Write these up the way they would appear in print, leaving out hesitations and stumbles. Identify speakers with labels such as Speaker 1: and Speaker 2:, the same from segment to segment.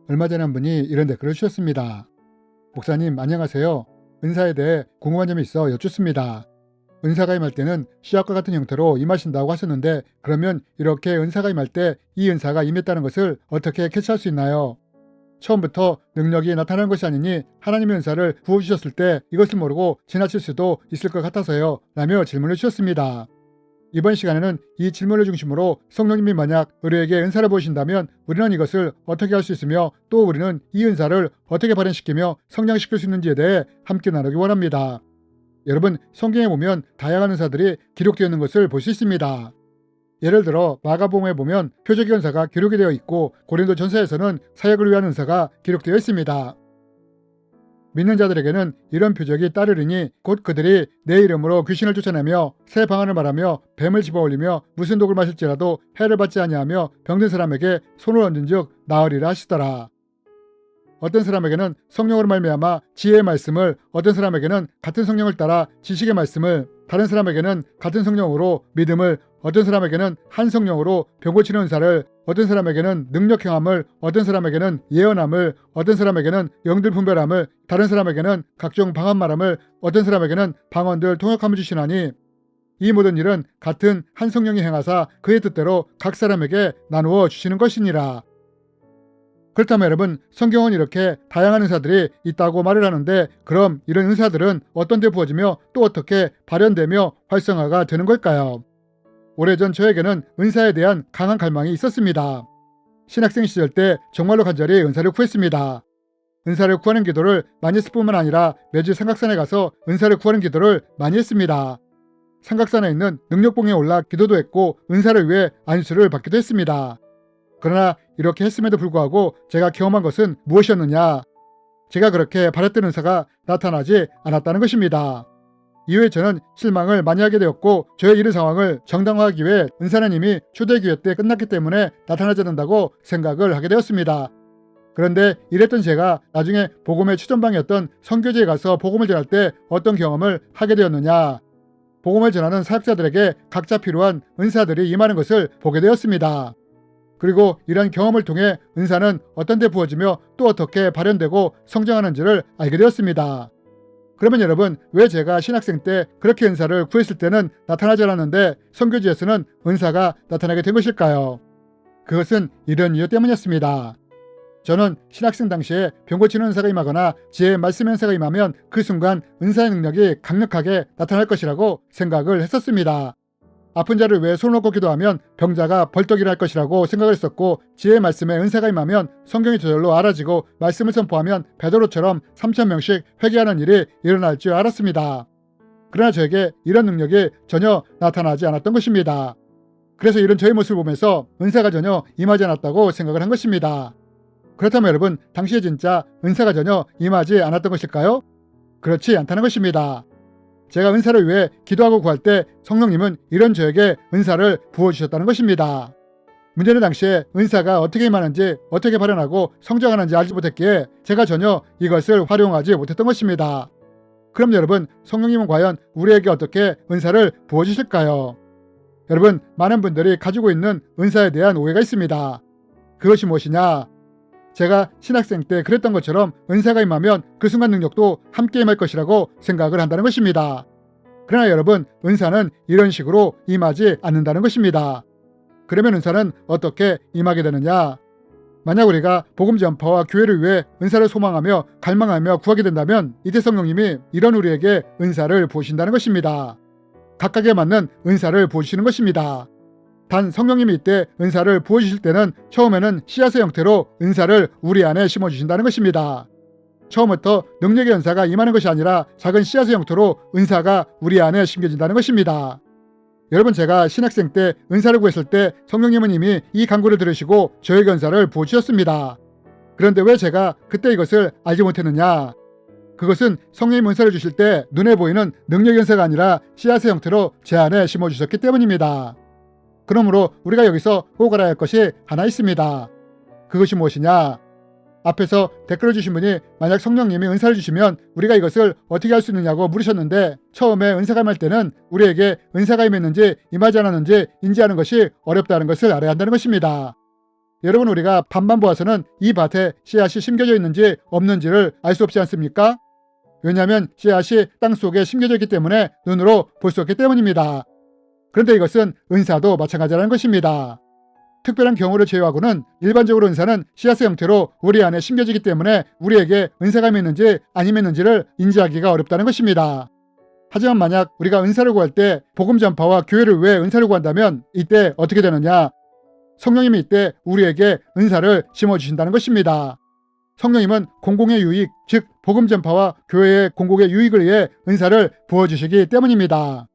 Speaker 1: 얼마 전에 한 분이 이런 댓글을 주셨습니다. 목사님 안녕하세요. 은사에 대해 궁금한 점이 있어 여쭙습니다. 은사가 임할 때는 시합과 같은 형태로 임하신다고 하셨는데 그러면 이렇게 은사가 임할 때 이 은사가 임했다는 것을 어떻게 캐치할 수 있나요? 처음부터 능력이 나타나는 것이 아니니 하나님의 은사를 부어주셨을 때 이것을 모르고 지나칠 수도 있을 것 같아서요 라며 질문을 주셨습니다. 이번 시간에는 이 질문을 중심으로 성령님이 만약 우리에게 은사를 부으신다면 우리는 이것을 어떻게 할 수 있으며 또 우리는 이 은사를 어떻게 발현시키며 성장시킬 수 있는지에 대해 함께 나누기 원합니다. 여러분, 성경에 보면 다양한 은사들이 기록되어 있는 것을 볼 수 있습니다. 예를 들어 마가복음에 보면 표적의 은사가 기록이 되어 있고 고린도 전서에서는 사역을 위한 은사가 기록되어 있습니다. 믿는 자들에게는 이런 표적이 따르리니 곧 그들이 내 이름으로 귀신을 쫓아내며 새 방언을 말하며 뱀을 집어올리며 무슨 독을 마실지라도 해를 받지 아니하며 병든 사람에게 손을 얹은즉 나으리라 하시더라. 어떤 사람에게는 성령으로 말미암아 지혜의 말씀을, 어떤 사람에게는 같은 성령을 따라 지식의 말씀을, 다른 사람에게는 같은 성령으로 믿음을, 어떤 사람에게는 한 성령으로 병 고치는 은사를, 어떤 사람에게는 능력 행함을, 어떤 사람에게는 예언함을, 어떤 사람에게는 영들 분별함을, 다른 사람에게는 각종 방언 말함을, 어떤 사람에게는 방언들 통역함을 주시나니 이 모든 일은 같은 한 성령이 행하사 그의 뜻대로 각 사람에게 나누어 주시는 것이니라. 그렇다면 여러분, 성경은 이렇게 다양한 은사들이 있다고 말을 하는데 그럼 이런 은사들은 어떤 데 부어지며 또 어떻게 발현되며 활성화가 되는 걸까요? 오래전 저에게는 은사에 대한 강한 갈망이 있었습니다. 신학생 시절 때 정말로 간절히 은사를 구했습니다. 은사를 구하는 기도를 많이 했을 뿐만 아니라 매주 삼각산에 가서 은사를 구하는 기도를 많이 했습니다. 삼각산에 있는 능력봉에 올라 기도도 했고 은사를 위해 안수를 받기도 했습니다. 그러나 이렇게 했음에도 불구하고 제가 경험한 것은 무엇이었느냐? 제가 그렇게 바랬던 은사가 나타나지 않았다는 것입니다. 이후에 저는 실망을 많이 하게 되었고 저의 이런 상황을 정당화하기 위해 은사는 이미 초대교회 때 끝났기 때문에 나타나지 않는다고 생각을 하게 되었습니다. 그런데 이랬던 제가 나중에 복음의 추전방이었던 선교지에 가서 복음을 전할 때 어떤 경험을 하게 되었느냐? 복음을 전하는 사역자들에게 각자 필요한 은사들이 임하는 것을 보게 되었습니다. 그리고 이러한 경험을 통해 은사는 어떤 데 부어지며 또 어떻게 발현되고 성장하는지를 알게 되었습니다. 그러면 여러분, 왜 제가 신학생 때 그렇게 은사를 구했을 때는 나타나지 않았는데 선교지에서는 은사가 나타나게 된 것일까요? 그것은 이런 이유 때문이었습니다. 저는 신학생 당시에 병 고치는 은사가 임하거나 지혜의 말씀의 은사가 임하면 그 순간 은사의 능력이 강력하게 나타날 것이라고 생각을 했었습니다. 아픈 자를 위해 손을 놓고 기도하면 병자가 벌떡 일어날 것이라고 생각을 했었고 지혜의 말씀에 은사가 임하면 성경이 저절로 알아지고 말씀을 선포하면 베드로처럼 3,000명씩 회개하는 일이 일어날 줄 알았습니다. 그러나 저에게 이런 능력이 전혀 나타나지 않았던 것입니다. 그래서 이런 저의 모습을 보면서 은사가 전혀 임하지 않았다고 생각을 한 것입니다. 그렇다면 여러분, 당시에 진짜 은사가 전혀 임하지 않았던 것일까요? 그렇지 않다는 것입니다. 제가 은사를 위해 기도하고 구할 때 성령님은 이런 저에게 은사를 부어주셨다는 것입니다. 문제는 당시에 은사가 어떻게 임하는지 어떻게 발현하고 성장하는지 알지 못했기에 제가 전혀 이것을 활용하지 못했던 것입니다. 그럼 여러분, 성령님은 과연 우리에게 어떻게 은사를 부어주실까요? 여러분, 많은 분들이 가지고 있는 은사에 대한 오해가 있습니다. 그것이 무엇이냐? 제가 신학생 때 그랬던 것처럼 은사가 임하면 그 순간 능력도 함께 임할 것이라고 생각을 한다는 것입니다. 그러나 여러분, 은사는 이런 식으로 임하지 않는다는 것입니다. 그러면 은사는 어떻게 임하게 되느냐? 만약 우리가 복음 전파와 교회를 위해 은사를 소망하며 갈망하며 구하게 된다면 이때 성령님이 이런 우리에게 은사를 부으신다는 것입니다. 각각에 맞는 은사를 부어주시는 것입니다. 단 성령님이 이때 은사를 부어주실 때는 처음에는 씨앗의 형태로 은사를 우리 안에 심어주신다는 것입니다. 처음부터 능력의 은사가 임하는 것이 아니라 작은 씨앗의 형태로 은사가 우리 안에 심겨진다는 것입니다. 여러분, 제가 신학생 때 은사를 구했을 때 성령님은 이미 이 간구를 들으시고 저에게 은사를 부어주셨습니다. 그런데 왜 제가 그때 이것을 알지 못했느냐? 그것은 성령님 은사를 주실 때 눈에 보이는 능력의 은사가 아니라 씨앗의 형태로 제 안에 심어주셨기 때문입니다. 그러므로 우리가 여기서 꼭 알아야 할 것이 하나 있습니다. 그것이 무엇이냐? 앞에서 댓글을 주신 분이 만약 성령님이 은사를 주시면 우리가 이것을 어떻게 할 수 있느냐고 물으셨는데 처음에 은사가 임할 때는 우리에게 은사가 임했는지 임하지 않았는지 인지하는 것이 어렵다는 것을 알아야 한다는 것입니다. 여러분, 우리가 밭만 보아서는 이 밭에 씨앗이 심겨져 있는지 없는지를 알 수 없지 않습니까? 왜냐하면 씨앗이 땅속에 심겨져 있기 때문에 눈으로 볼 수 없기 때문입니다. 그런데 이것은 은사도 마찬가지라는 것입니다. 특별한 경우를 제외하고는 일반적으로 은사는 씨앗의 형태로 우리 안에 심겨지기 때문에 우리에게 은사가 있는지 아니면 있는지를 인지하기가 어렵다는 것입니다. 하지만 만약 우리가 은사를 구할 때 복음 전파와 교회를 위해 은사를 구한다면 이때 어떻게 되느냐? 성령님이 이때 우리에게 은사를 심어주신다는 것입니다. 성령님은 공공의 유익, 즉 복음 전파와 교회의 공공의 유익을 위해 은사를 부어주시기 때문입니다.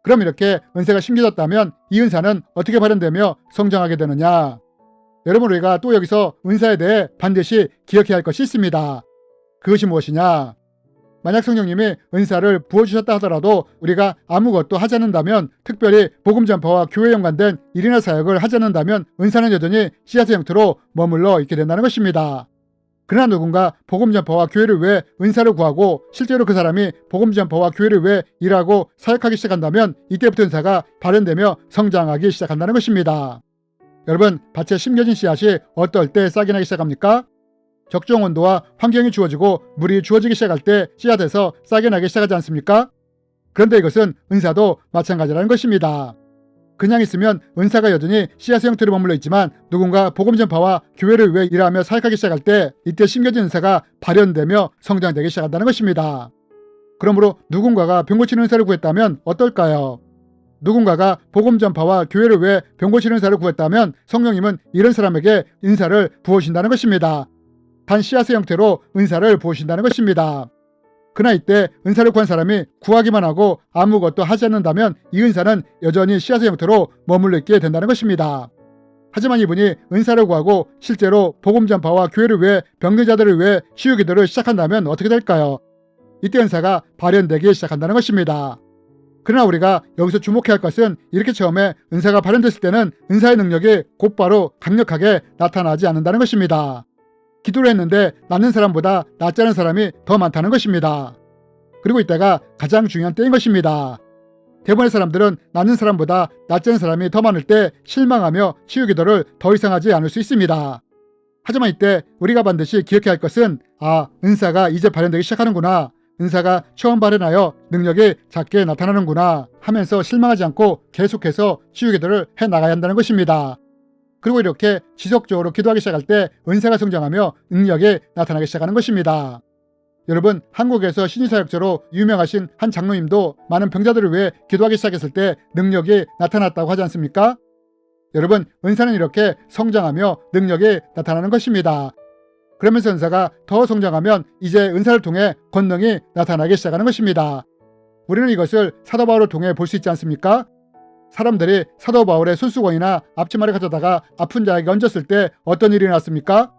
Speaker 1: 그럼 이렇게 은사가 심겨졌다면 이 은사는 어떻게 발현되며 성장하게 되느냐? 여러분, 우리가 또 여기서 은사에 대해 반드시 기억해야 할 것이 있습니다. 그것이 무엇이냐? 만약 성령님이 은사를 부어주셨다 하더라도 우리가 아무것도 하지 않는다면, 특별히 복음 전파와 교회에 연관된 일이나 사역을 하지 않는다면 은사는 여전히 씨앗의 형태로 머물러 있게 된다는 것입니다. 그러나 누군가 복음 전파와 교회를 위해 은사를 구하고 실제로 그 사람이 복음 전파와 교회를 위해 일하고 사역하기 시작한다면 이때부터 은사가 발현되며 성장하기 시작한다는 것입니다. 여러분, 밭에 심겨진 씨앗이 어떨 때 싹이 나기 시작합니까? 적정 온도와 환경이 주어지고 물이 주어지기 시작할 때 씨앗에서 싹이 나기 시작하지 않습니까? 그런데 이것은 은사도 마찬가지라는 것입니다. 그냥 있으면 은사가 여전히 씨앗의 형태로 머물러 있지만 누군가 복음 전파와 교회를 위해 일하며 사역하기 시작할 때 이때 심겨진 은사가 발현되며 성장되기 시작한다는 것입니다. 그러므로 누군가가 병 고치는 은사를 구했다면 어떨까요? 누군가가 복음 전파와 교회를 위해 병 고치는 은사를 구했다면 성령님은 이런 사람에게 은사를 부어주신다는 것입니다. 단 씨앗의 형태로 은사를 부어주신다는 것입니다. 그러나 이때 은사를 구한 사람이 구하기만 하고 아무것도 하지 않는다면 이 은사는 여전히 씨앗의 형태로 머물러 있게 된다는 것입니다. 하지만 이분이 은사를 구하고 실제로 복음 전파와 교회를 위해 병든 자들을 위해 치유 기도를 시작한다면 어떻게 될까요? 이때 은사가 발현되기 시작한다는 것입니다. 그러나 우리가 여기서 주목해야 할 것은 이렇게 처음에 은사가 발현됐을 때는 은사의 능력이 곧바로 강력하게 나타나지 않는다는 것입니다. 기도를 했는데 낫는 사람보다 낫지 않은 사람이 더 많다는 것입니다. 그리고 이때가 가장 중요한 때인 것입니다. 대부분의 사람들은 낫는 사람보다 낫지 않은 사람이 더 많을 때 실망하며 치유 기도를 더 이상 하지 않을 수 있습니다. 하지만 이때 우리가 반드시 기억해야 할 것은 은사가 이제 발현되기 시작하는구나. 은사가 처음 발현하여 능력이 작게 나타나는구나 하면서 실망하지 않고 계속해서 치유 기도를 해나가야 한다는 것입니다. 그리고 이렇게 지속적으로 기도하기 시작할 때 은사가 성장하며 능력이 나타나기 시작하는 것입니다. 여러분, 한국에서 신유사역자로 유명하신 한 장로님도 많은 병자들을 위해 기도하기 시작했을 때 능력이 나타났다고 하지 않습니까? 여러분, 은사는 이렇게 성장하며 능력이 나타나는 것입니다. 그러면서 은사가 더 성장하면 이제 은사를 통해 권능이 나타나기 시작하는 것입니다. 우리는 이것을 사도 바울을 통해 볼 수 있지 않습니까? 사람들이 사도 바울의 손수건이나 앞치마를 가져다가 아픈 자에게 얹었을 때 어떤 일이 났습니까?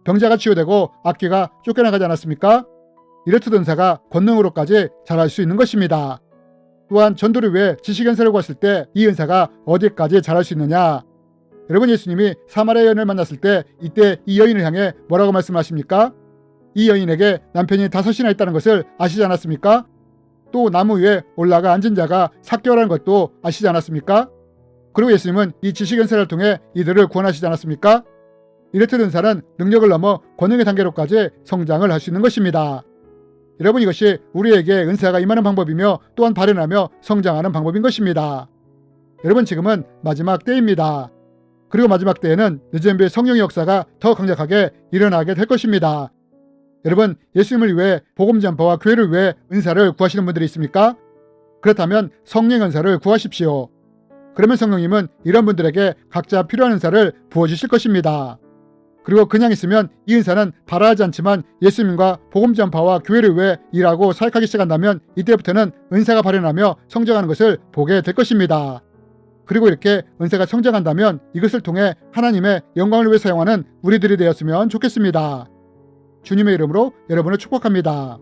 Speaker 1: 병자가 치유되고 악귀가 쫓겨나가지 않았습니까? 이렇듯 은사가 권능으로까지 자랄 수 있는 것입니다. 또한 전도를 위해 지식연설을 구했을 때 이 은사가 어디까지 자랄 수 있느냐? 여러분, 예수님이 사마리아 여인을 만났을 때 이때 이 여인을 향해 뭐라고 말씀하십니까? 이 여인에게 남편이 5이나 있다는 것을 아시지 않았습니까? 또 나무 위에 올라가 앉은 자가 삭개오라는 것도 아시지 않았습니까? 그리고 예수님은 이 지식연설을 통해 이들을 구원하시지 않았습니까? 이렇듯 은사는 능력을 넘어 권능의 단계로까지 성장을 할 수 있는 것입니다. 여러분, 이것이 우리에게 은사가 임하는 방법이며 또한 발현하며 성장하는 방법인 것입니다. 여러분, 지금은 마지막 때입니다. 그리고 마지막 때에는 늦은 빛 성령의 역사가 더 강력하게 일어나게 될 것입니다. 여러분, 예수님을 위해 복음 전파와 교회를 위해 은사를 구하시는 분들이 있습니까? 그렇다면 성령 은사를 구하십시오. 그러면 성령님은 이런 분들에게 각자 필요한 은사를 부어주실 것입니다. 그리고 그냥 있으면 이 은사는 바라지 않지만 예수님과 복음 전파와 교회를 위해 일하고 사역하기 시작한다면 이때부터는 은사가 발현하며 성장하는 것을 보게 될 것입니다. 그리고 이렇게 은사가 성장한다면 이것을 통해 하나님의 영광을 위해 사용하는 우리들이 되었으면 좋겠습니다. 주님의 이름으로 여러분을 축복합니다.